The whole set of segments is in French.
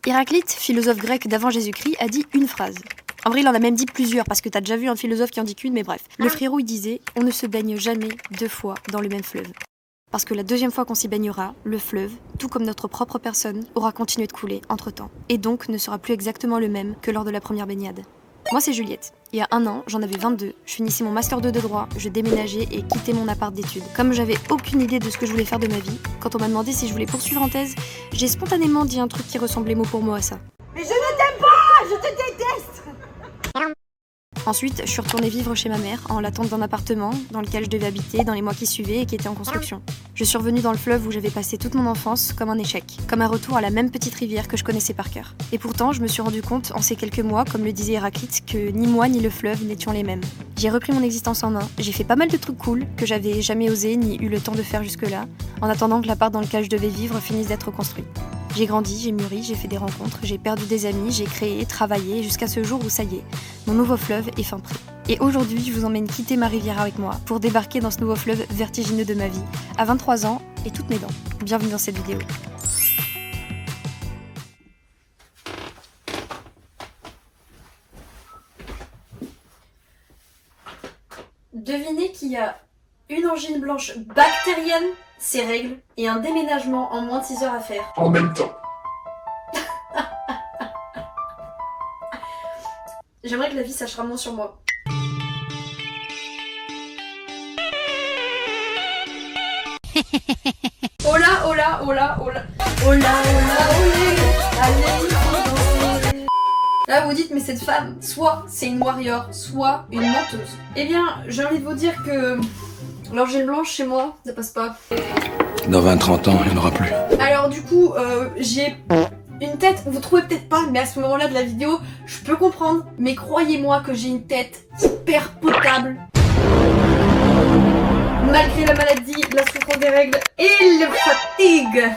Héraclite, philosophe grec d'avant Jésus-Christ, a dit une phrase. En vrai, il en a même dit plusieurs, parce que t'as déjà vu un philosophe qui en dit qu'une, mais bref. Le frérot, il disait « On ne se baigne jamais 2 fois dans le même fleuve ». Parce que la 2e fois qu'on s'y baignera, le fleuve, tout comme notre propre personne, aura continué de couler entre-temps, et donc ne sera plus exactement le même que lors de la première baignade. Moi, c'est Juliette. Il y a 1 an, j'en avais 22, je finissais mon master 2 de droit, je déménageais et quittais mon appart d'études. Comme j'avais aucune idée de ce que je voulais faire de ma vie, quand on m'a demandé si je voulais poursuivre en thèse, j'ai spontanément dit un truc qui ressemblait mot pour mot à ça. Mais je ne t'aime pas, je te déteste. Ensuite, je suis retournée vivre chez ma mère, en l'attente d'un appartement dans lequel je devais habiter dans les mois qui suivaient et qui était en construction. Je suis revenue dans le fleuve où j'avais passé toute mon enfance comme un échec, comme un retour à la même petite rivière que je connaissais par cœur. Et pourtant, je me suis rendu compte en ces quelques mois, comme le disait Héraclite, que ni moi ni le fleuve n'étions les mêmes. J'ai repris mon existence en main, j'ai fait pas mal de trucs cool que j'avais jamais osé ni eu le temps de faire jusque-là, en attendant que l'appart dans lequel je devais vivre finisse d'être construit. J'ai grandi, j'ai mûri, j'ai fait des rencontres, j'ai perdu des amis, j'ai créé, travaillé, jusqu'à ce jour où ça y est, mon nouveau fleuve est fin prêt. Et aujourd'hui, je vous emmène quitter ma rivière avec moi pour débarquer dans ce nouveau fleuve vertigineux de ma vie, à 23 ans et toutes mes dents. Bienvenue dans cette vidéo. Devinez qu'il y a une angine blanche bactérienne, ses règles, et un déménagement en moins de 6 heures à faire. En même temps. J'aimerais que la vie s'acharne moins sur moi. Oh là, oh là, oh là, oh là. Oh là, oh là, olé. Allez, danser. Là, vous dites, mais cette femme, soit c'est une warrior, soit une menteuse. Eh bien, j'ai envie de vous dire que l'angine blanche chez moi, ça passe pas. Dans 20-30 ans, il n'y en aura plus. Alors du coup, j'ai une tête, vous trouvez peut-être pas, mais à ce moment-là de la vidéo, je peux comprendre. Mais croyez-moi que j'ai une tête hyper potable. Malgré la maladie, la souffrance des règles et la fatigue.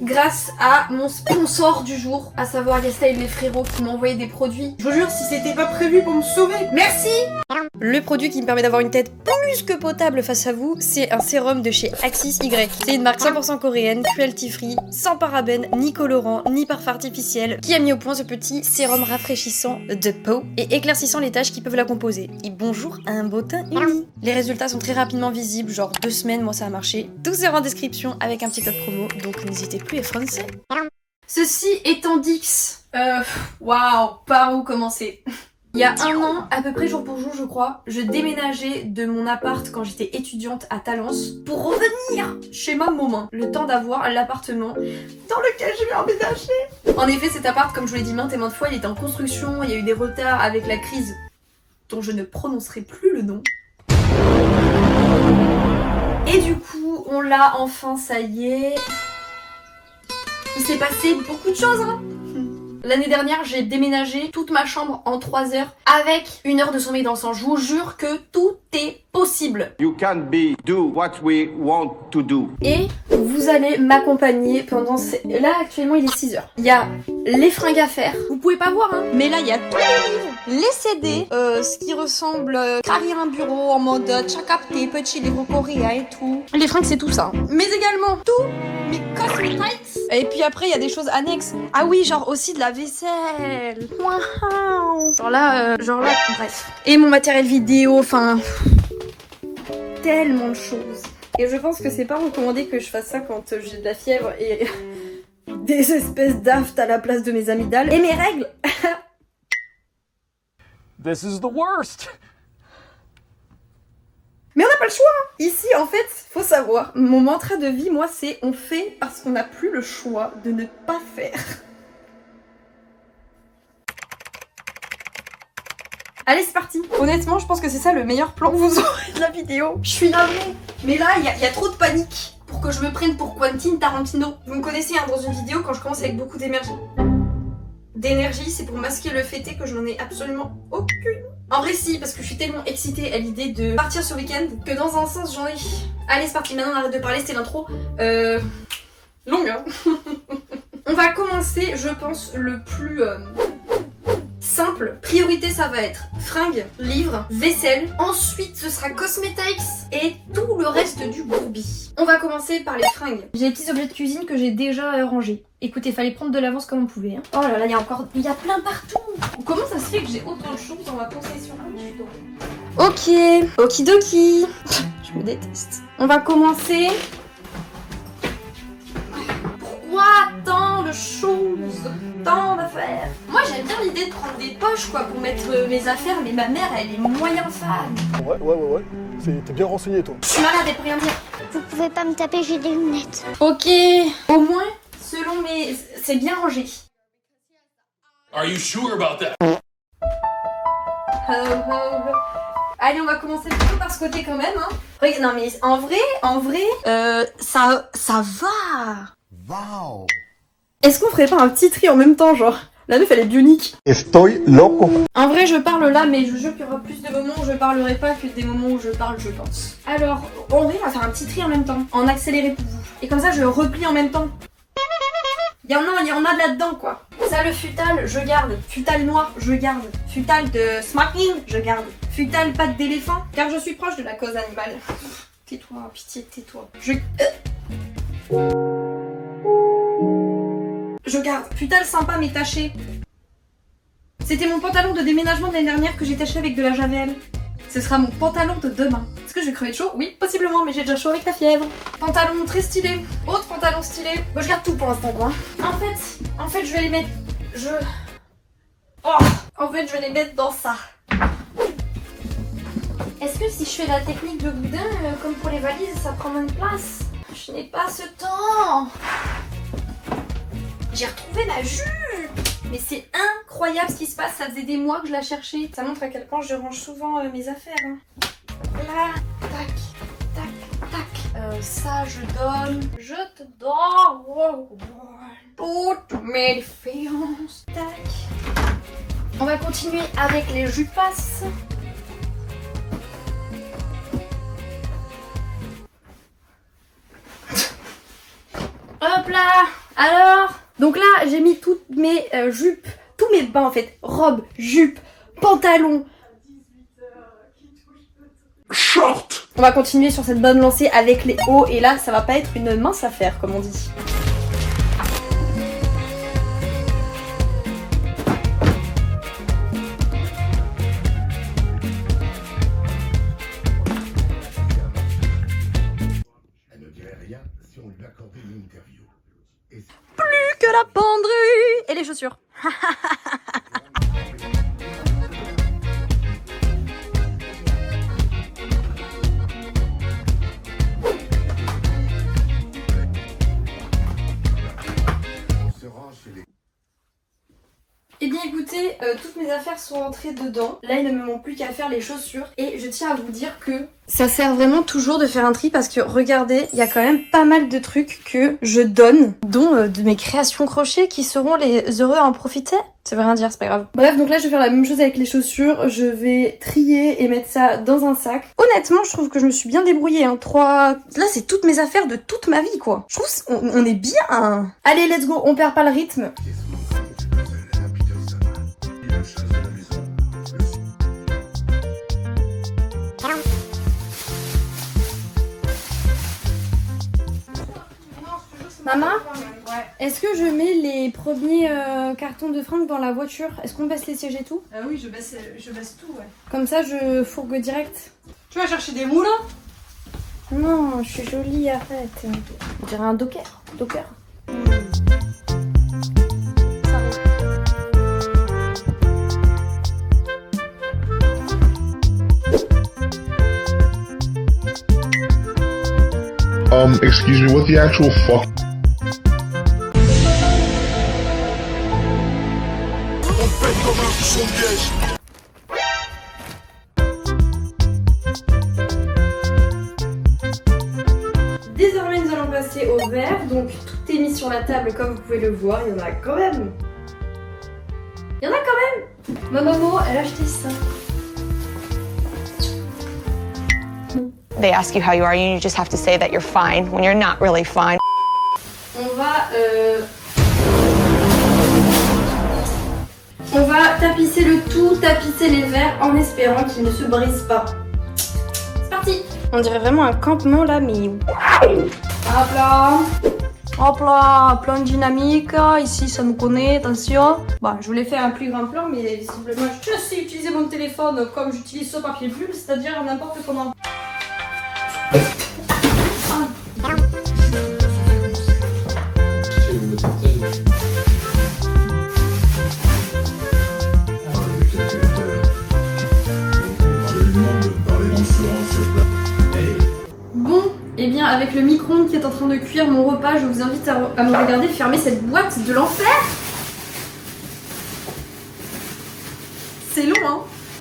Grâce à mon sponsor du jour, à savoir Yastyle les frérots qui m'ont envoyé des produits. Je vous jure, si c'était pas prévu pour me sauver. Merci. Le produit qui me permet d'avoir une tête plus que potable face à vous, c'est un sérum de chez Axis Y. C'est une marque 100% coréenne, cruelty free, sans parabènes, ni colorant, ni parfum artificiel, qui a mis au point ce petit sérum rafraîchissant de peau et éclaircissant les taches qui peuvent la composer. Et bonjour à un beau teint uni. Les résultats sont très rapidement visibles, genre 2 semaines, moi ça a marché. Tout sera en description avec un petit code promo, donc n'hésitez plus à foncer. Ceci étant dit, waouh, par où commencer? Il y a 1 an, à peu près jour pour jour je crois, je déménageais de mon appart quand j'étais étudiante à Talence pour revenir chez ma maman. Le temps d'avoir l'appartement dans lequel je vais emménager. En effet cet appart, comme je vous l'ai dit maintes et maintes fois, il était en construction, il y a eu des retards avec la crise dont je ne prononcerai plus le nom. Et du coup, on l'a enfin, ça y est. Il s'est passé beaucoup de choses hein. L'année dernière, j'ai déménagé toute ma chambre en 3 heures avec 1 heure de sommeil dansant. Je vous jure que tout est possible. You can do what we want to do. Et vous allez m'accompagner pendant Là, actuellement, il est 6 heures. Il y a les fringues à faire. Vous pouvez pas voir, hein. Mais là, il y a tous les livres, les CD, ce qui ressemble carrière un bureau en mode chakapté, petit livre coréen et tout. Les fringues, c'est tout ça. Mais également, tout mes cosmetics. Et puis après, il y a des choses annexes. Ah oui, genre aussi de la vaisselle. Waouh. Genre là, bref. Et mon matériel vidéo, enfin... tellement de choses. Et je pense que c'est pas recommandé que je fasse ça quand j'ai de la fièvre et des espèces d'aftes à la place de mes amygdales. Et mes règles. This is the worst. Mais on n'a pas le choix. Ici, en fait, faut savoir, mon mantra de vie, moi, c'est on fait parce qu'on n'a plus le choix de ne pas faire. Allez, c'est parti. Honnêtement, je pense que c'est ça le meilleur plan que vous aurez de la vidéo. Je suis navrée. Mais là, il y a trop de panique pour que je me prenne pour Quentin Tarantino. Vous me connaissez hein, dans une vidéo quand je commence avec beaucoup d'énergie. D'énergie, c'est pour masquer le fait que je n'en ai absolument aucune. En vrai, si, parce que je suis tellement excitée à l'idée de partir ce week-end que dans un sens, j'en ai... Allez, c'est parti. Maintenant, on arrête de parler, c'était l'intro. Longue, hein. On va commencer, je pense, le plus... simple. Priorité, ça va être fringues, livres, vaisselle. Ensuite, ce sera cosmetics et tout le reste du bourbi. On va commencer par les fringues. J'ai des petits objets de cuisine que j'ai déjà rangés. Écoutez, fallait prendre de l'avance comme on pouvait. Hein. Oh là là, il y a plein partout. Comment ça se fait que j'ai autant de choses dans ma possession? Ok, okidoki. Je me déteste. On va commencer. Pourquoi tant de choses? Tant d'affaires? Moi j'aime bien l'idée de prendre des poches quoi pour mettre mes affaires, mais ma mère elle est moyen fan. Ouais. T'es bien renseigné toi. Je suis malade, elle peut rien dire. Vous pouvez pas me taper, j'ai des lunettes. Ok, au moins, selon mes... c'est bien rangé. Are you sure about that? Allez, on va commencer plutôt par ce côté quand même. Hein. Non mais en vrai, ça va. Wow. Est-ce qu'on ferait pas un petit tri en même temps, genre? La meuf elle est bionique. Estoy loco. En vrai je parle là, mais je vous jure qu'il y aura plus de moments où je parlerai pas que des moments où je parle, je pense. Alors, en vrai on va faire un petit tri en même temps, en accéléré pour vous. Et comme ça je replie en même temps. Il y en a là-dedans quoi. Ça le futal, je garde. Futal noir, je garde. Futal de smoking, je garde. Futal patte d'éléphant, car je suis proche de la cause animale. Tais-toi, pitié, tais-toi. Je garde. Futal sympa mais taché. C'était mon pantalon de déménagement de l'année dernière que j'ai taché avec de la javel. Ce sera mon pantalon de demain. Est-ce que je vais crever de chaud? Oui, possiblement, mais j'ai déjà chaud avec la fièvre. Pantalon très stylé. Autre pantalon stylé. Bon, je garde tout pour l'instant, quoi. En fait, je vais les mettre... En fait, je vais les mettre dans ça. Est-ce que si je fais la technique de boudin, comme pour les valises, ça prend moins de place? Je n'ai pas ce temps. J'ai retrouvé ma jupe. Mais c'est incroyable ce qui se passe, ça faisait des mois que je la cherchais. Ça montre à quel point je range souvent mes affaires. Hein. Là, tac, tac, tac. Ça je donne. Je te donne toutes mes défiances. Tac. On va continuer avec les jupasses. Hop là. Alors, donc là j'ai mis toutes mes jupes, tous mes bas en fait, robes, jupes, pantalons, short. On va continuer sur cette bonne lancée avec les hauts et là ça va pas être une mince affaire comme on dit. Elle ne dirait rien si on lui accordait une interview. Plus que la penderie et les chaussures. Eh bien écoutez, toutes mes affaires sont entrées dedans. Là il ne me manque plus qu'à faire les chaussures. Et je tiens à vous dire que ça sert vraiment toujours de faire un tri parce que regardez, il y a quand même pas mal de trucs que je donne, dont de mes créations crochet qui seront les heureux à en profiter. Ça veut rien dire, c'est pas grave. Bref, donc là je vais faire la même chose avec les chaussures. Je vais trier et mettre ça dans un sac. Honnêtement, je trouve que je me suis bien débrouillée. Hein. Là c'est toutes mes affaires de toute ma vie quoi. Je trouve qu'on est bien. Allez, let's go, on perd pas le rythme. Maman, est-ce que je mets les premiers cartons de fringues dans la voiture? Est-ce qu'on baisse les sièges et tout? Oui, je baisse tout, ouais. Comme ça, je fourgue direct. Tu vas chercher des moulins? Non, je suis jolie, arrête. On dirait un docker. Excuse me, what the actual fuck? Désormais, nous allons passer au vert. Donc, tout est mis sur la table comme vous pouvez le voir. Il y en a quand même. Ma maman, elle a acheté ça. They ask you how you are, and you just have to say that you're fine when you're not really fine. On va tapisser le tout, tapisser les verres en espérant qu'ils ne se brisent pas. C'est parti! On dirait vraiment un campement là, mais... Hop là! Hop là, plan dynamique, ici ça me connaît, attention. Bon, je voulais faire un plus grand plan, mais visiblement je sais utiliser mon téléphone comme j'utilise ce papier bulle, c'est-à-dire n'importe comment. Et bien avec le micro-ondes qui est en train de cuire mon repas, je vous invite à me regarder fermer cette boîte de l'enfer. C'est long hein.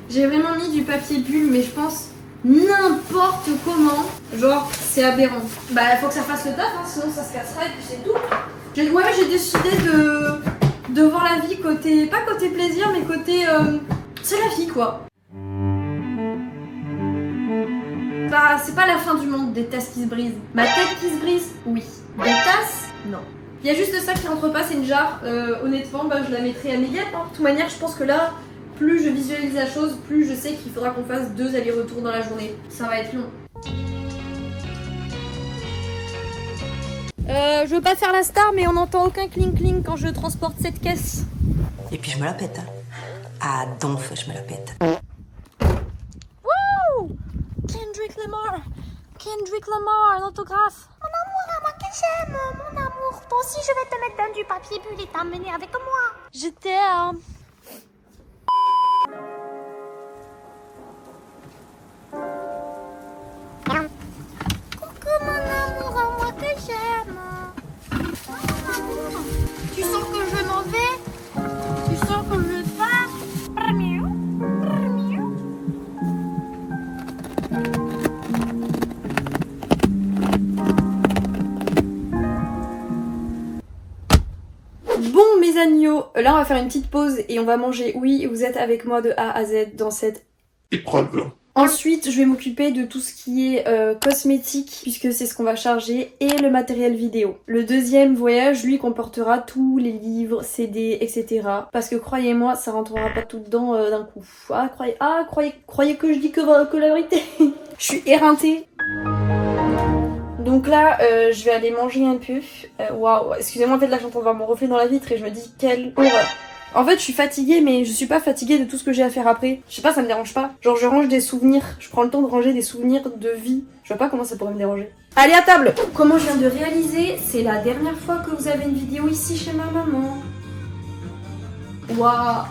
J'ai vraiment mis du papier bulle mais je pense n'importe comment. Genre c'est aberrant. Bah faut que ça fasse le taf hein, sinon ça se cassera et puis c'est tout. J'ai décidé de voir la vie côté, pas côté plaisir mais côté c'est la vie quoi. C'est pas la fin du monde, des tasses qui se brisent. Ma tête qui se brise, oui. Des tasses, non. Il y a juste ça qui rentre pas, c'est une jarre. Honnêtement, bah, je la mettrai à Miguel. Hein. De toute manière, je pense que là, plus je visualise la chose, plus je sais qu'il faudra qu'on fasse 2 allers-retours dans la journée. Ça va être long. Je veux pas faire la star, mais on n'entend aucun cling-cling quand je transporte cette caisse. Et puis je me la pète. Hein. Ah, donf, je me la pète. Kendrick Lamar, un autographe. Mon amour, à moi que j'aime, mon amour. Toi aussi, je vais te mettre dans du papier bulle et t'emmener avec moi. Je t'aime. Coucou, mon amour, à moi que j'aime. Mon amour, tu sens que je m'en vais? Tu sens que je pars? Bon mes agneaux, là on va faire une petite pause et on va manger. Oui, vous êtes avec moi de A à Z dans cette épreuve. Ensuite, je vais m'occuper de tout ce qui est cosmétique, puisque c'est ce qu'on va charger, et le matériel vidéo. Le deuxième voyage, lui, comportera tous les livres, CD, etc. Parce que croyez-moi, ça rentrera pas tout dedans d'un coup. Croyez que je dis que la vérité. Je suis éreintée. Donc là, je vais aller manger un peu. Waouh, excusez-moi, en fait là j'entends voir mon reflet dans la vitre et je me dis quelle horreur. En fait je suis fatiguée mais je suis pas fatiguée de tout ce que j'ai à faire après. Je sais pas, ça me dérange pas. Genre je range des souvenirs, je prends le temps de ranger des souvenirs de vie. Je vois pas comment ça pourrait me déranger. Allez à table. Comment je viens de réaliser, c'est la dernière fois que vous avez une vidéo ici chez ma maman. Waouh.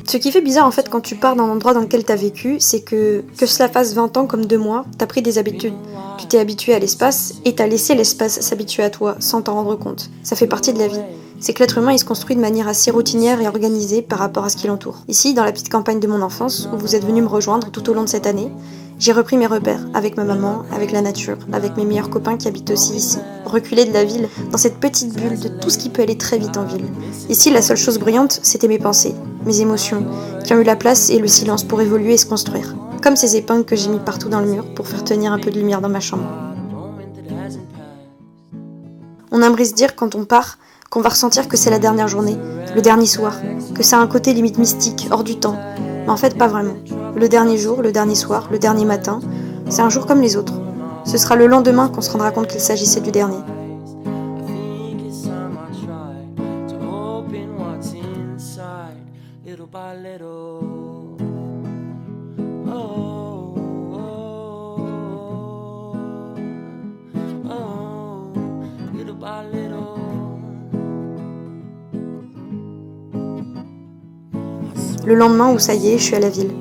Ce qui fait bizarre en fait quand tu pars d'un endroit dans lequel t'as vécu, c'est que cela fasse 20 ans comme 2 mois, t'as pris des habitudes. Tu t'es habitué à l'espace et t'as laissé l'espace s'habituer à toi sans t'en rendre compte. Ça fait partie de la vie. C'est que l'être humain il se construit de manière assez routinière et organisée par rapport à ce qui l'entoure. Ici, dans la petite campagne de mon enfance, où vous êtes venus me rejoindre tout au long de cette année, j'ai repris mes repères, avec ma maman, avec la nature, avec mes meilleurs copains qui habitent aussi ici. Reculé de la ville, dans cette petite bulle de tout ce qui peut aller très vite en ville. Ici, la seule chose bruyante, c'était mes pensées, mes émotions, qui ont eu la place et le silence pour évoluer et se construire. Comme ces épingles que j'ai mis partout dans le mur pour faire tenir un peu de lumière dans ma chambre. On aimerait se dire, quand on part, qu'on va ressentir que c'est la dernière journée, le dernier soir, que ça a un côté limite mystique, hors du temps. Mais en fait, pas vraiment. Le dernier jour, le dernier soir, le dernier matin, c'est un jour comme les autres. Ce sera le lendemain qu'on se rendra compte qu'il s'agissait du dernier. Le lendemain où ça y est, je suis à la ville.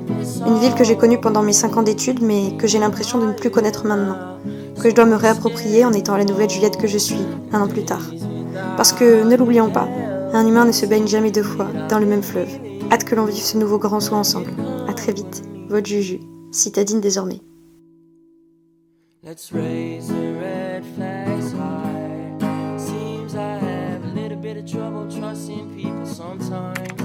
Une ville que j'ai connue pendant mes 5 ans d'études, mais que j'ai l'impression de ne plus connaître maintenant. Que je dois me réapproprier en étant la nouvelle Juliette que je suis, 1 an plus tard. Parce que, ne l'oublions pas, un humain ne se baigne jamais 2 fois dans le même fleuve. Hâte que l'on vive ce nouveau grand saut ensemble. À très vite, votre Juju, citadine désormais. Let's raise the red flags high. Seems I have a little bit of trouble trusting people sometimes.